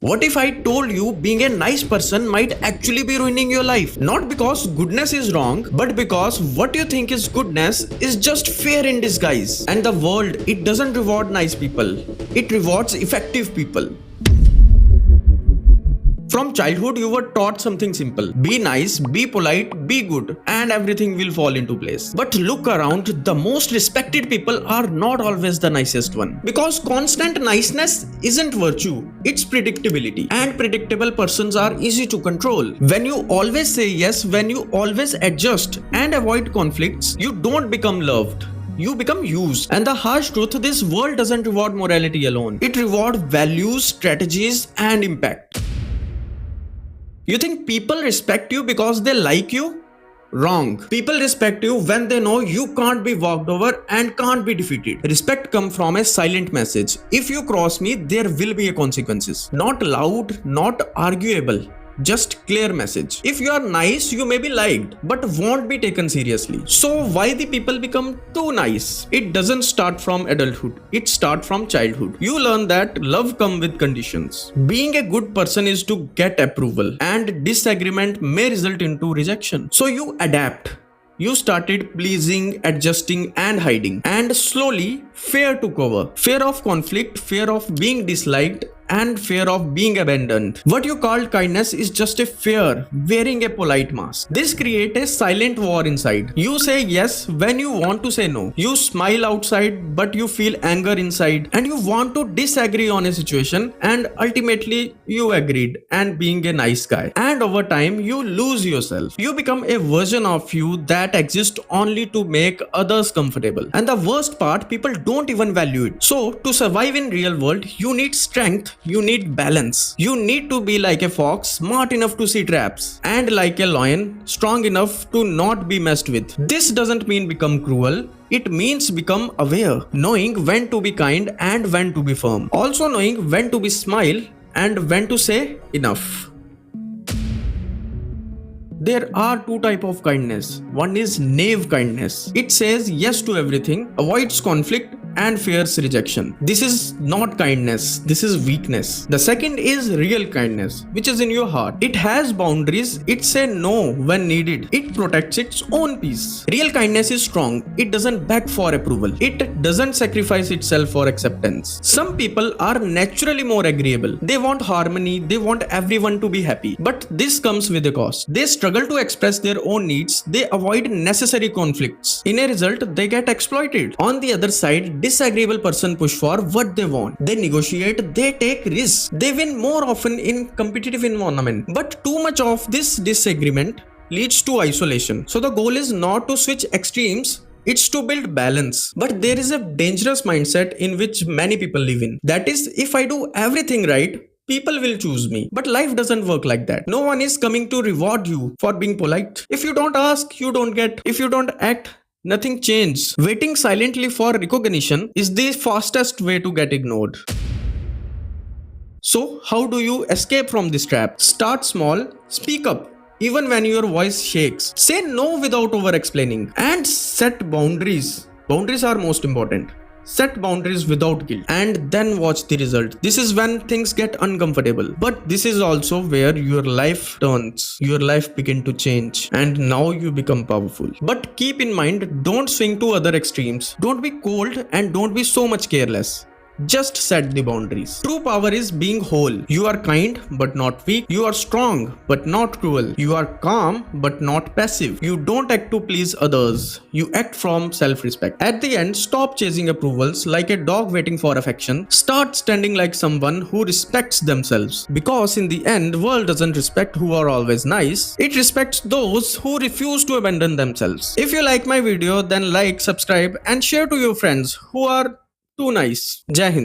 What if I told you being a nice person might actually be ruining your life? Not because goodness is wrong, but because what you think is goodness is just fear in disguise. And the world, it doesn't reward nice people, it rewards effective people. From childhood, you were taught something simple. Be nice, be polite, be good, and everything will fall into place. But look around, the most respected people are not always the nicest one. Because constant niceness isn't virtue, it's predictability. And predictable persons are easy to control. When you always say yes, when you always adjust and avoid conflicts, you don't become loved. You become used. And the harsh truth, this world doesn't reward morality alone. It rewards values, strategies, and impact. You think people respect you because they like you? Wrong. People respect you when they know you can't be walked over and can't be defeated. Respect comes from a silent message. If you cross me, there will be consequences. Not loud, not arguable. Just clear message. If you are nice, you may be liked, but won't be taken seriously. So why the people become too nice? It doesn't start from adulthood. It starts from childhood. You learn that love comes with conditions. Being a good person is to get approval, and disagreement may result into rejection. So you adapt. You started pleasing, adjusting, and hiding. And slowly, fear took over. Fear of conflict, fear of being disliked, and fear of being abandoned. What you called kindness is just a fear wearing a polite mask. This creates a silent war inside. You say yes when you want to say no. You smile outside, but you feel anger inside. And you want to disagree on a situation, and ultimately you agreed and being a nice guy. And over time, you lose yourself. You become a version of you that exists only to make others comfortable. And the worst part, people don't even value it. So to survive in real world, you need strength. You need balance. You need to be like a fox, smart enough to see traps, and like a lion, strong enough to not be messed with. This doesn't mean become cruel. It means become aware, knowing when to be kind and when to be firm. Also knowing when to be smile and when to say enough. There are two types of kindness. One is naive kindness. It says yes to everything, avoids conflict, and fears rejection. This is not kindness, this is weakness. The second is real kindness, which is in your heart. It has boundaries, it says no when needed. It protects its own peace. Real kindness is strong, it doesn't beg for approval. It doesn't sacrifice itself for acceptance. Some people are naturally more agreeable. They want harmony, they want everyone to be happy. But this comes with a cost. They struggle to express their own needs, they avoid necessary conflicts. In a result, they get exploited. On the other side, disagreeable person push for what they want. They negotiate, they take risks. They win more often in competitive environment. But too much of this disagreement leads to isolation. So the goal is not to switch extremes, it's to build balance. But there is a dangerous mindset in which many people live in. That is, if I do everything right, people will choose me. But life doesn't work like that. No one is coming to reward you for being polite. If you don't ask, you don't get. If you don't act, nothing changes. Waiting silently for recognition is the fastest way to get ignored. So, how do you escape from this trap? Start small, speak up, even when your voice shakes. Say no without over-explaining, and set boundaries. Boundaries are most important. Set boundaries without guilt, and then watch the result. This is when things get uncomfortable, but this is also where your life turns. Your life begins to change, and now you become powerful. But keep in mind, don't swing to other extremes. Don't be cold and don't be so much careless. Just set the boundaries. True power is being whole. You are kind but not weak. You are strong but not cruel. You are calm but not passive. You don't act to please others. You act from self-respect. At the end, stop chasing approvals like a dog waiting for affection. Start standing like someone who respects themselves. Because in the end, the world doesn't respect who are always nice. It respects those who refuse to abandon themselves. If you like my video, then like, subscribe and share to your friends who are too nice. Jai Hind.